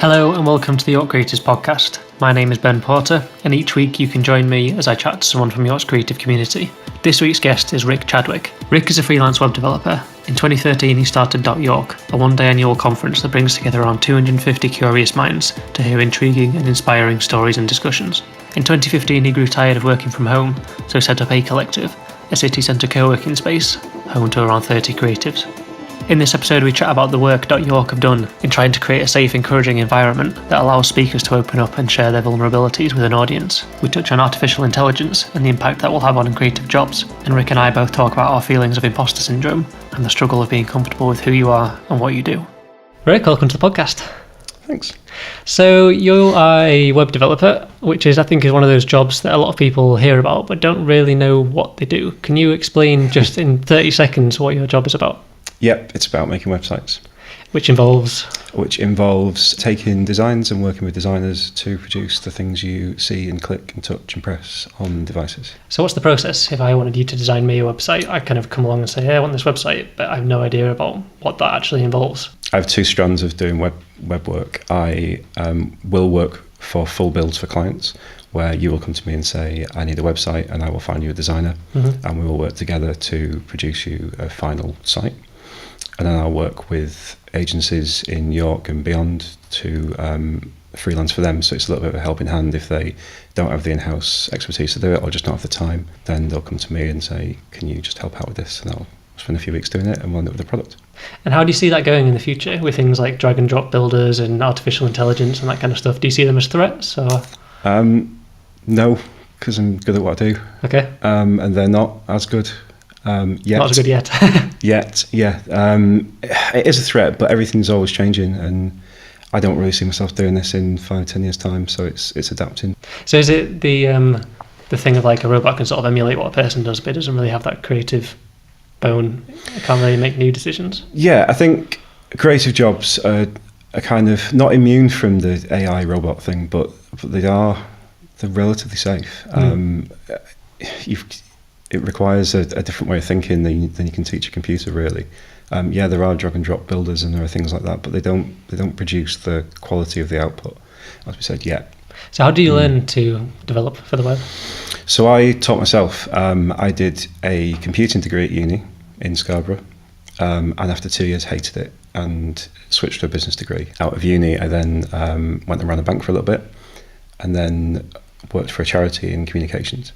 Hello and welcome to the York Creators Podcast. My name is Ben Porter, and each week you can join me as I chat to someone from York's creative community. This week's guest is Chadwick. Rick is a freelance web developer. In 2013 he started DotYork, a one-day annual conference that brings together around 250 curious minds to hear intriguing and inspiring stories and discussions. In 2015 he grew tired of working from home, so set up ACOLLECTIVE, a city centre co-working space, home to around 30 creatives. In this episode we chat about the work DotYork have done in trying to create a safe, encouraging environment that allows speakers to open up and share their vulnerabilities with an audience. We touch on artificial intelligence and the impact that will have on creative jobs, and Rick and I both talk about our feelings of imposter syndrome and the struggle of being comfortable with who you are and what you do. Rick, welcome to the podcast. Thanks. So you are a web developer, which I think is one of those jobs that a lot of people hear about but don't really know what they do. Can you explain just in 30 seconds what your job is about? Yep, it's about making websites. Which involves taking designs and working with designers to produce the things you see and click and touch and press on devices. So what's the process? If I wanted you to design me a website, I kind of come along and say, hey, I want this website, but I have no idea about what that actually involves. I have two strands of doing web work. I will work for full builds for clients, where you will come to me and say, I need a website, and I will find you a designer, and we will work together to produce you a final site. And then I'll work with agencies in York and beyond to freelance for them. So it's a little bit of a helping hand. If they don't have the in-house expertise to do it or just don't have the time, then they'll come to me and say, can you just help out with this? And I'll spend a few weeks doing it and we'll end up with a product. And how do you see that going in the future with things like drag and drop builders and artificial intelligence and that kind of stuff? Do you see them as threats? Or? No, because I'm good at what I do. Okay. And they're not as good. Yet. Not as good yet. Yet, yeah. It is a threat, but everything's always changing, and I don't really see myself doing this in 5-10 years' time. So it's adapting. So is it the thing of like a robot can sort of emulate what a person does, but it doesn't really have that creative bone? It can't really make new decisions. Yeah, I think creative jobs are kind of not immune from the AI robot thing, but they're relatively safe. It requires a different way of thinking than you can teach a computer, really. Yeah, there are drag and drop builders and there are things like that, but they don't produce the quality of the output, as we said, yet. So how do you learn to develop for the web? So I taught myself. I did a computing degree at uni in Scarborough, and after 2 years hated it and switched to a business degree. Out of uni, I then went and ran a bank for a little bit, and then worked for a charity in communications.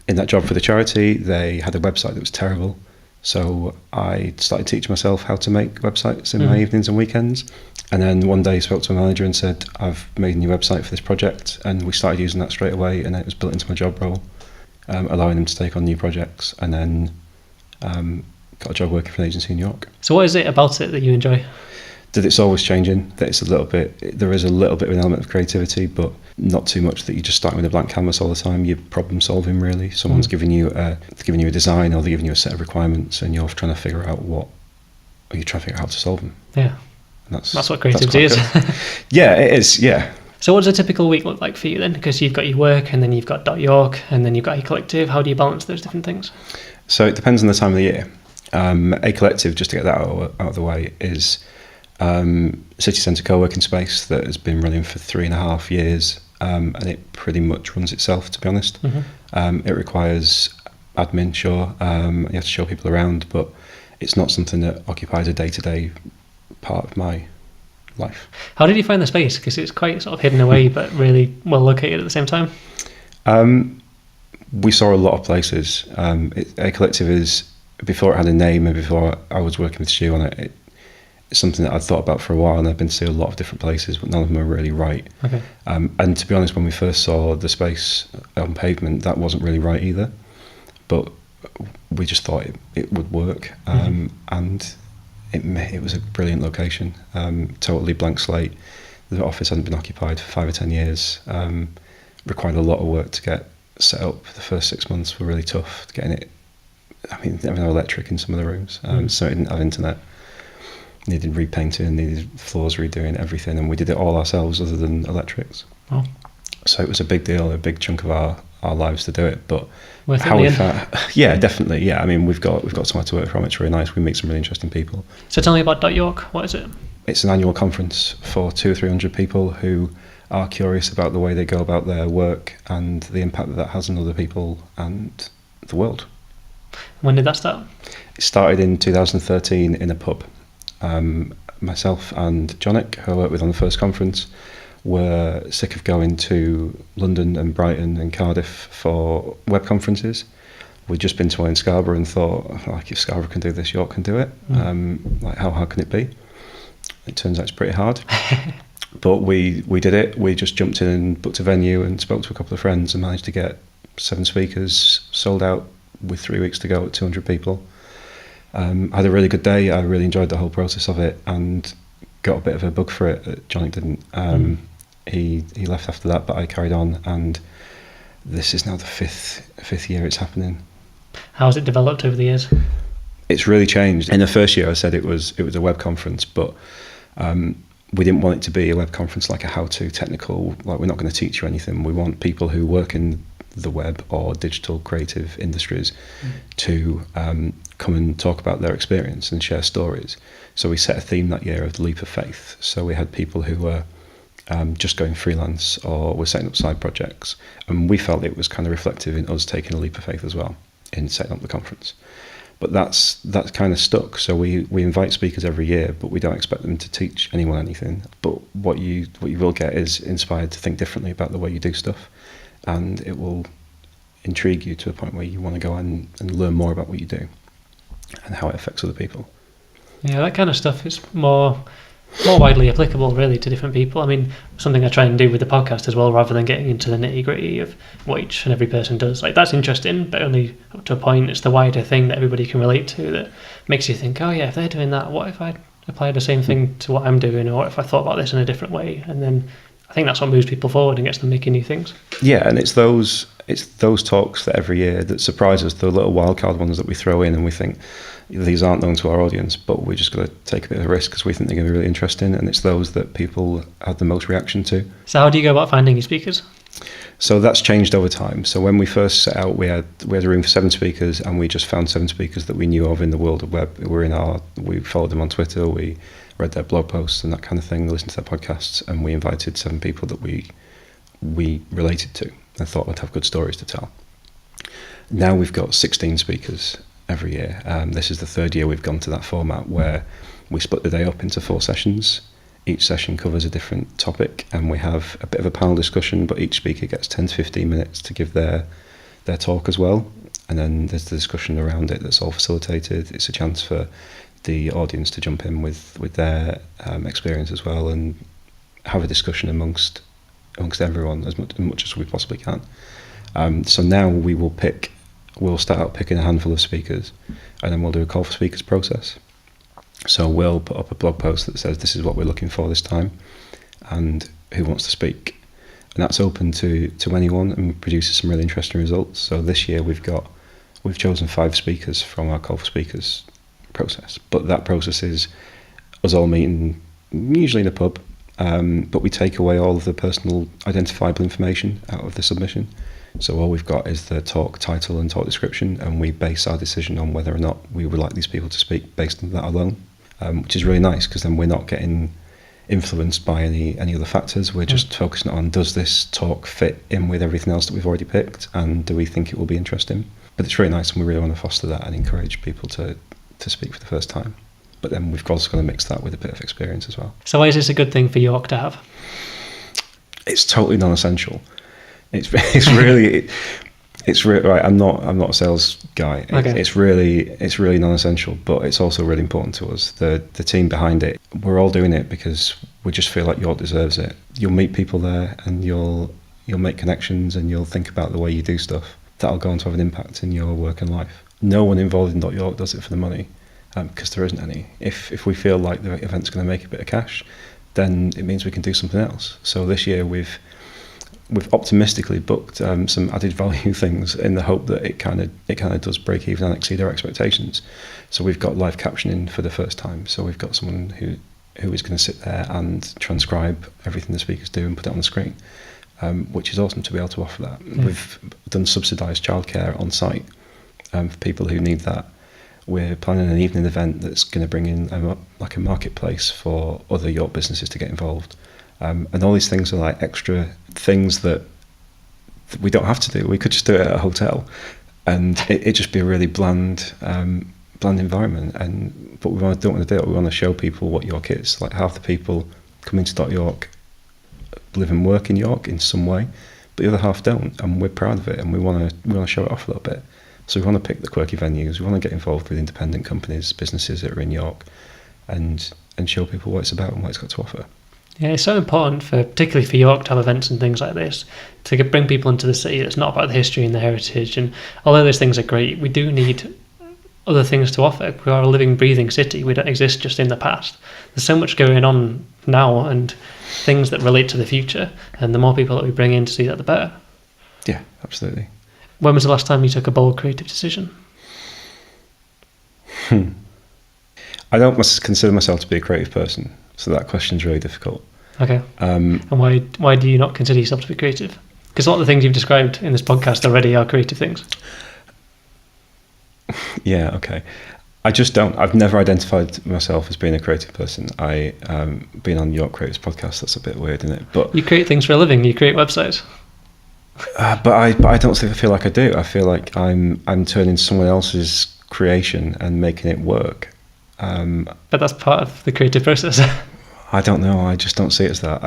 In that job for the charity, they had a website that was terrible. So I started teaching myself how to make websites in my evenings and weekends. And then one day I spoke to my manager and said, I've made a new website for this project. And we started using that straight away. And it was built into my job role, allowing them to take on new projects. And then got a job working for an agency in York. So what is it about it that you enjoy? That it's always changing, that there is a little bit of an element of creativity, but not too much that you're just starting with a blank canvas all the time. You're problem solving, really. Someone's giving you a design, or they're giving you a set of requirements, and you're trying to figure out how to solve them. Yeah. And that's what creativity is. Yeah, it is, yeah. So what does a typical week look like for you then? Because you've got your work, and then you've got DotYork, and then you've got ACOLLECTIVE. How do you balance those different things? So it depends on the time of the year. ACOLLECTIVE, just to get that out of the way, is city centre co-working space that has been running for 3.5 years, and it pretty much runs itself, to be honest. It requires admin, sure. You have to show people around, but it's not something that occupies a day-to-day part of my life. How did you find the space? Because it's quite sort of hidden away, but really well located at the same time. We saw a lot of places. ACOLLECTIVE is, before it had a name and before I was working with Stu on it, it's something that I'd thought about for a while, and I've been to see a lot of different places, but none of them are really right. Okay. And to be honest, when we first saw the space on Pavement, that wasn't really right either. But we just thought it would work, and it was a brilliant location. Totally blank slate. The office hadn't been occupied for 5 or 10 years. Required a lot of work to get set up. The first 6 months were really tough getting it. I mean, there was no electric in some of the rooms, so it didn't have internet. Needed repainting, needed floors redoing, everything, and we did it all ourselves other than electrics. Oh. So it was a big deal, a big chunk of our lives to do it. But worth how we yeah, definitely, yeah. I mean, we've got somewhere to work from. It's really nice. We meet some really interesting people. So tell me about DotYork. What is it? It's an annual conference for 200 or 300 people who are curious about the way they go about their work and the impact that has on other people and the world. When did that start? It started in 2013 in a pub. Myself and Chadwick, who I worked with on the first conference, were sick of going to London and Brighton and Cardiff for web conferences. We'd just been to one in Scarborough and thought, like, if Scarborough can do this, York can do it. Like, how hard can it be? It turns out it's pretty hard. But we did it. We just jumped in and booked a venue and spoke to a couple of friends and managed to get 7 speakers, sold out with 3 weeks to go at 200 people. I had a really good day. I really enjoyed the whole process of it and got a bit of a bug for it. Chadwick didn't. He left after that, but I carried on, and this is now the fifth year it's happening. How has it developed over the years? It's really changed. In the first year, I said it was a web conference, but we didn't want it to be a web conference like a how-to technical. Like, we're not going to teach you anything. We want people who work in the web or digital creative industries to come and talk about their experience and share stories. So we set a theme that year of the leap of faith. So we had people who were just going freelance or were setting up side projects, and we felt it was kind of reflective in us taking a leap of faith as well in setting up the conference. But that's kind of stuck. So we invite speakers every year, but we don't expect them to teach anyone anything. But what you will get is inspired to think differently about the way you do stuff, and it will intrigue you to a point where you want to go and learn more about what you do and how it affects other people. Yeah, that kind of stuff is more widely applicable, really, to different people. I mean, something I try and do with the podcast as well, rather than getting into the nitty-gritty of what each and every person does. Like, that's interesting, but only up to a point. It's the wider thing that everybody can relate to that makes you think, oh yeah, if they're doing that, what if I applied the same thing to what I'm doing, or what if I thought about this in a different way? And then I think that's what moves people forward and gets them making new things. Yeah, and it's those talks that every year that surprise us, the little wildcard ones that we throw in and we think, these aren't known to our audience, but we're just going to take a bit of a risk because we think they're going to be really interesting, and it's those that people have the most reaction to. So how do you go about finding your speakers? So that's changed over time. So when we first set out, we had a room for 7 speakers, and we just found 7 speakers that we knew of in the world of web. We followed them on Twitter, we read their blog posts and that kind of thing, listened to their podcasts, and we invited 7 people that we related to and thought would have good stories to tell. Now we've got 16 speakers every year. This is the 3rd year we've gone to that format where we split the day up into 4 sessions. Each session covers a different topic, and we have a bit of a panel discussion, but each speaker gets 10 to 15 minutes to give their talk as well. And then there's the discussion around it that's all facilitated. It's a chance for the audience to jump in with their experience as well and have a discussion amongst everyone as much as we possibly can. So now we'll start out picking a handful of speakers, and then we'll do a call for speakers process. So we'll put up a blog post that says this is what we're looking for this time and who wants to speak. And that's open to anyone and produces some really interesting results. So this year we've chosen 5 speakers from our call for speakers process. But that process is us all meeting usually in a pub, but we take away all of the personal identifiable information out of the submission. So all we've got is the talk title and talk description, and we base our decision on whether or not we would like these people to speak based on that alone, which is really nice because then we're not getting influenced by any other factors. We're just focusing on, does this talk fit in with everything else that we've already picked, and do we think it will be interesting? But it's really nice, and we really want to foster that and encourage people to speak for the first time. But then we've also got to mix that with a bit of experience as well. So why is this a good thing for York to have? It's totally non-essential. It's really right. I'm not a sales guy. Okay. It's really non-essential, but it's also really important to us. The team behind it, we're all doing it because we just feel like York deserves it. You'll meet people there, and you'll make connections, and you'll think about the way you do stuff. That'll go on to have an impact in your work and life. No one involved in DotYork does it for the money, because there isn't any. If we feel like the event's going to make a bit of cash, then it means we can do something else. So this year we've optimistically booked some added value things in the hope that it kind of does break even and exceed our expectations. So we've got live captioning for the first time. So we've got someone who is going to sit there and transcribe everything the speakers do and put it on the screen, which is awesome to be able to offer that. Yeah. We've done subsidised childcare on site for people who need that. we're planning an evening event that's going to bring in like a marketplace for other York businesses to get involved. And all these things are like extra things that we don't have to do. We could just do it at a hotel, and it'd just be a really bland environment. But we don't want to do it. We want to show people what York is. Like, half the people coming to DotYork live and work in York in some way, but the other half don't, and we're proud of it, and we want to show it off a little bit. So we want to pick the quirky venues. We want to get involved with independent companies, businesses that are in York, and show people what it's about and what it's got to offer. Yeah, it's so important, particularly for York, to have events and things like this, to bring people into the city that's not about the history and the heritage. And although those things are great, we do need other things to offer. We are a living, breathing city. We don't exist just in the past. There's so much going on now and things that relate to the future. And the more people that we bring in to see that, the better. Yeah, absolutely. When was the last time you took a bold creative decision? I don't consider myself to be a creative person, so that question's really difficult. Okay. And why do you not consider yourself to be creative? Because a lot of the things you've described in this podcast already are creative things. Yeah, okay. I just don't. I've never identified myself as being a creative person. Being on York Creatives podcast, that's a bit weird, isn't it? But you create things for a living. You create websites. But I don't feel like I do. I feel like I'm turning someone else's creation and making it work. But that's part of the creative process. I don't know. I just don't see it as that.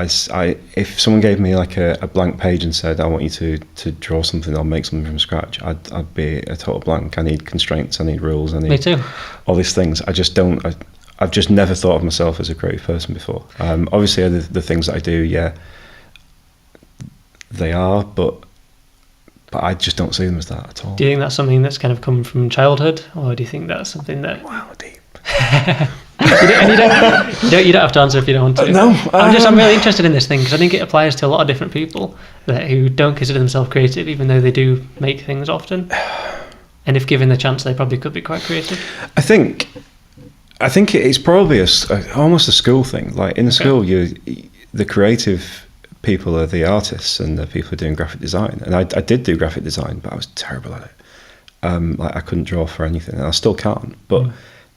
If someone gave me like a blank page and said, "I want you to draw something or make something from scratch," I'd be a total blank. I need constraints. I need rules. Me too. All these things. I just don't. I've just never thought of myself as a creative person before. Obviously, the things that I do, yeah, they are, but I just don't see them as that at all. Do you think that's something that's kind of come from childhood, or do you think that's something that? Wow, deep. You don't have to answer if you don't want to. No, I'm really interested in this thing because I think it applies to a lot of different people who don't consider themselves creative, even though they do make things often. And if given the chance, they probably could be quite creative. I think it's probably almost a school thing. Like in school, the creative people are the artists and the people who are doing graphic design. And I did do graphic design, but I was terrible at it. Like I couldn't draw for anything, and I still can't. But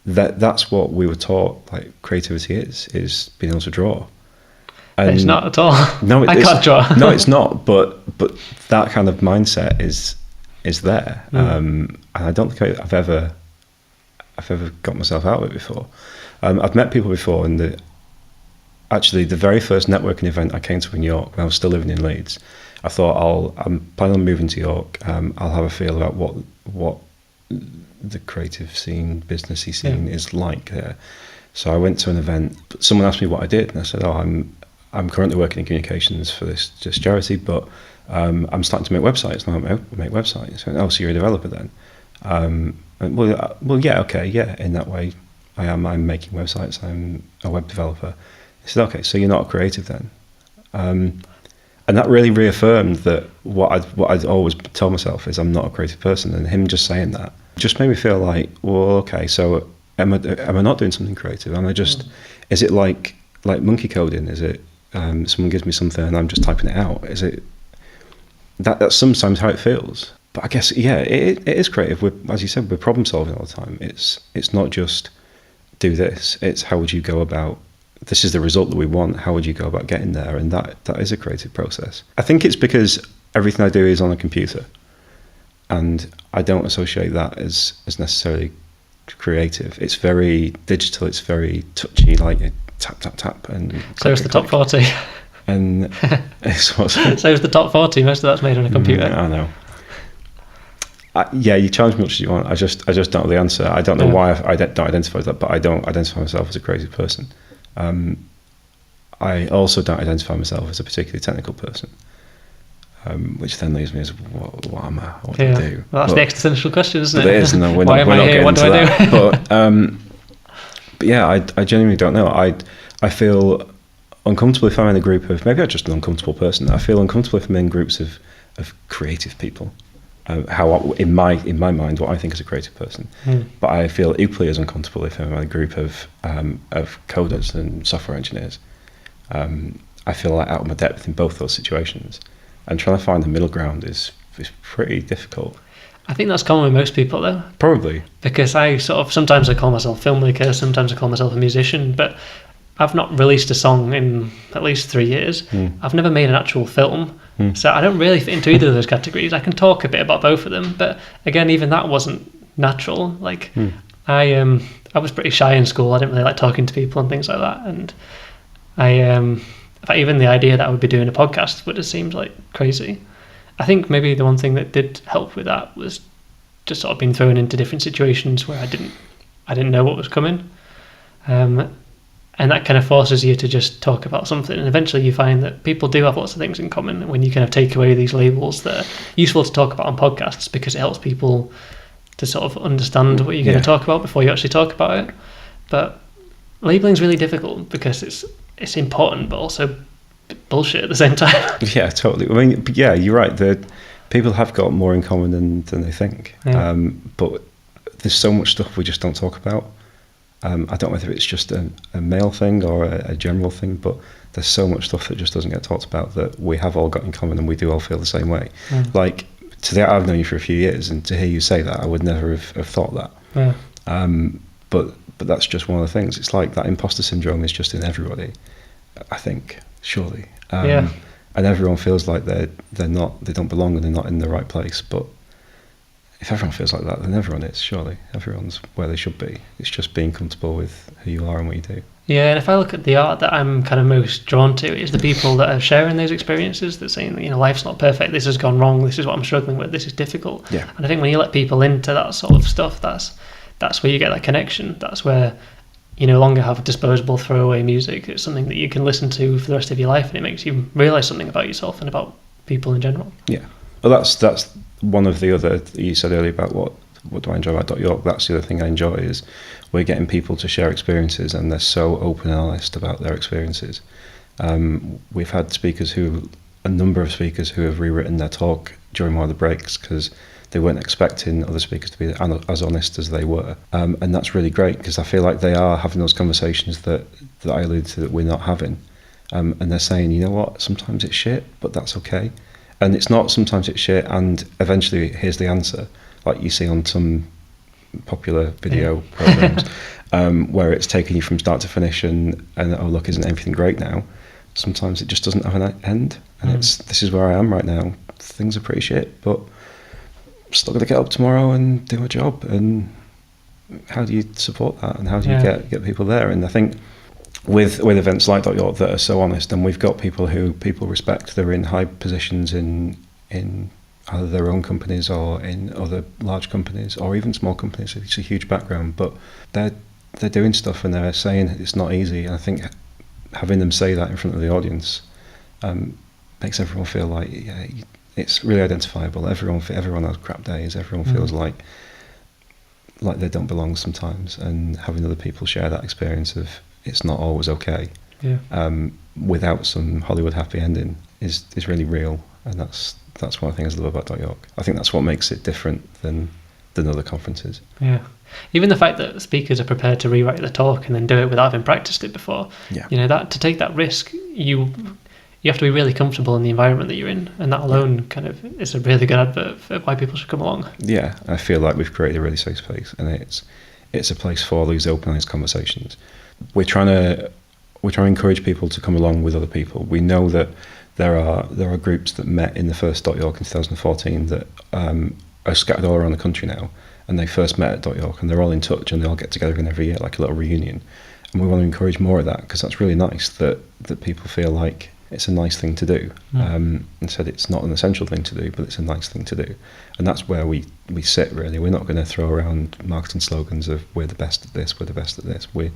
that's what we were taught. Like creativity is being able to draw. And it's not at all. No, I can't draw. No, it's not. But that kind of mindset is there. And I don't think I've ever got myself out of it before. I've met people before, and actually the very first networking event I came to in York when I was still living in Leeds, I thought I'm planning on moving to York. I'll have a feel about what the creative scene, businessy scene is like there. So I went to an event. Someone asked me what I did, and I said, I'm currently working in communications for this charity, but I'm starting to make websites. And I make websites. So, so you're a developer then? Well, yeah, okay, yeah. In that way, I'm making websites. I'm a web developer. I said, okay, so you're not a creative then? And that really reaffirmed that what I'd always told myself is I'm not a creative person. And him just saying that just made me feel like, well, okay, so am I not doing something creative? Am I just? Is it like monkey coding? Is it someone gives me something and I'm just typing it out? Is it that's sometimes how it feels? But I guess it is creative. As you said, we're problem solving all the time. It's not just do this. It's how would you go about? This is the result that we want. How would you go about getting there? And that is a creative process. I think it's because everything I do is on a computer, and I don't associate that as necessarily creative. It's very digital. It's very touchy, like tap tap tap. And so it's the top 40. And it's what? So it's the top 40. Most of that's made on a computer. I know. You challenge me much as you want. I just don't know the answer. I don't know why I don't identify that, but I don't identify myself as a creative person. I also don't identify myself as a particularly technical person, which then leaves me as what am I? What do I do? Well, that's the existential question, isn't it? It is, no, we're not getting into that. But yeah, I genuinely don't know. I feel uncomfortable if I'm in a group of, maybe I'm just an uncomfortable person. I feel uncomfortable if I'm in groups of creative people. In my mind, what I think is a creative person, but I feel equally as uncomfortable if I'm in a group of coders and software engineers. I feel like out of my depth in both those situations, and trying to find the middle ground is pretty difficult. I think that's common with most people, though. Probably. Because sometimes I call myself a filmmaker, sometimes I call myself a musician, but I've not released a song in at least 3 years. I've never made an actual film, so I don't really fit into either of those categories. I can talk a bit about both of them, but again, even that wasn't natural. Like, I was pretty shy in school. I didn't really like talking to people and things like that, and in fact, even the idea that I would be doing a podcast would have seemed like crazy. I think maybe the one thing that did help with that was just sort of being thrown into different situations where I didn't know what was coming, and that kind of forces you to just talk about something, and eventually you find that people do have lots of things in common when you kind of take away these labels that are useful to talk about on podcasts, because it helps people to sort of understand what you're going to talk about before you actually talk about it. But labeling is really difficult because it's important, but also bullshit at the same time. Yeah, totally. I mean, but yeah, you're right. People have got more in common than they think. Yeah. But there's so much stuff we just don't talk about. I don't know whether it's just a male thing or a general thing, but there's so much stuff that just doesn't get talked about that we have all got in common, and we do all feel the same way. Like, today I've known you for a few years, and to hear you say that, I would never have thought that. Yeah. But that's just one of the things. It's like that imposter syndrome is just in everybody, I think, surely. Yeah. And everyone feels like they don't belong and they're not in the right place. But if everyone feels like that, then everyone is, surely. Everyone's where they should be. It's just being comfortable with who you are and what you do. Yeah, and if I look at the art that I'm kind of most drawn to, is the people that are sharing those experiences, that saying, life's not perfect, this has gone wrong, this is what I'm struggling with, this is difficult. Yeah. And I think when you let people into that sort of stuff, that's where you get that connection. That's where you no longer have disposable throwaway music. It's something that you can listen to for the rest of your life, and it makes you realise something about yourself and about people in general. Yeah. Well, that's one of the other, you said earlier about what do I enjoy about DotYork. That's the other thing I enjoy, is we're getting people to share experiences, and they're so open and honest about their experiences. We've had a number of speakers who have rewritten their talk during one of the breaks because they weren't expecting other speakers to be as honest as they were. And that's really great, because I feel like they are having those conversations that I alluded to that we're not having. And they're saying, you know what, sometimes it's shit, but that's okay. And it's not sometimes it's shit and eventually here's the answer, like you see on some popular video programs, where it's taking you from start to finish and oh look, isn't everything great now? Sometimes it just doesn't have an end, and this is where I am right now. Things are pretty shit, but I'm still got to get up tomorrow and do my job. And how do you support that, and how do you get people there? And I think with events like DotYork that are so honest, and we've got people who people respect, they're in high positions in either their own companies or in other large companies or even small companies. It's a huge background, but they're doing stuff and they're saying it's not easy. And I think having them say that in front of the audience makes everyone feel like it's really identifiable. Everyone has crap days. Everyone feels like they don't belong sometimes, and having other people share that experience of it's not always okay, without some Hollywood happy ending is really real. And that's one of the things I love about DotYork. I think that's what makes it different than other conferences. Yeah. Even the fact that speakers are prepared to rewrite the talk and then do it without having practiced it before. Yeah. That to take that risk, you have to be really comfortable in the environment that you're in, and that alone kind of is a really good advert for why people should come along. Yeah, I feel like we've created a really safe space, and it's a place for these open, honest conversations. We're trying to encourage people to come along with other people. We know that there are groups that met in the first DotYork in 2014 that are scattered all around the country now, and they first met at DotYork, and they're all in touch, and they all get together again every year, like a little reunion. And we want to encourage more of that, because that's really nice that people feel like it's a nice thing to do. And said it's not an essential thing to do, but it's a nice thing to do. And that's where we sit, really. We're not going to throw around marketing slogans of we're the best at this, we're the best at this. We're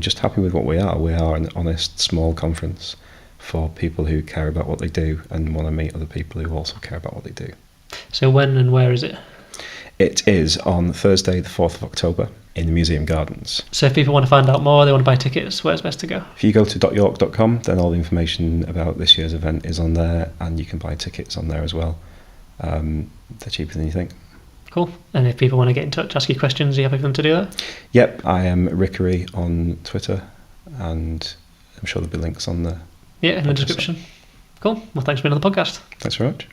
just happy with what we are. We are an honest, small conference for people who care about what they do and want to meet other people who also care about what they do. So when and where is it? It is on Thursday, the 4th of October, in the Museum Gardens. So if people want to find out more, they want to buy tickets, where's best to go? If you go to dotyork.com, then all the information about this year's event is on there, and you can buy tickets on there as well. They're cheaper than you think. Cool. And if people want to get in touch, ask you questions, are you happy for them to do that? Yep, I am Rickery on Twitter, and I'm sure there'll be links on the in the description. Cool. Well, thanks for being on the podcast. Thanks very much.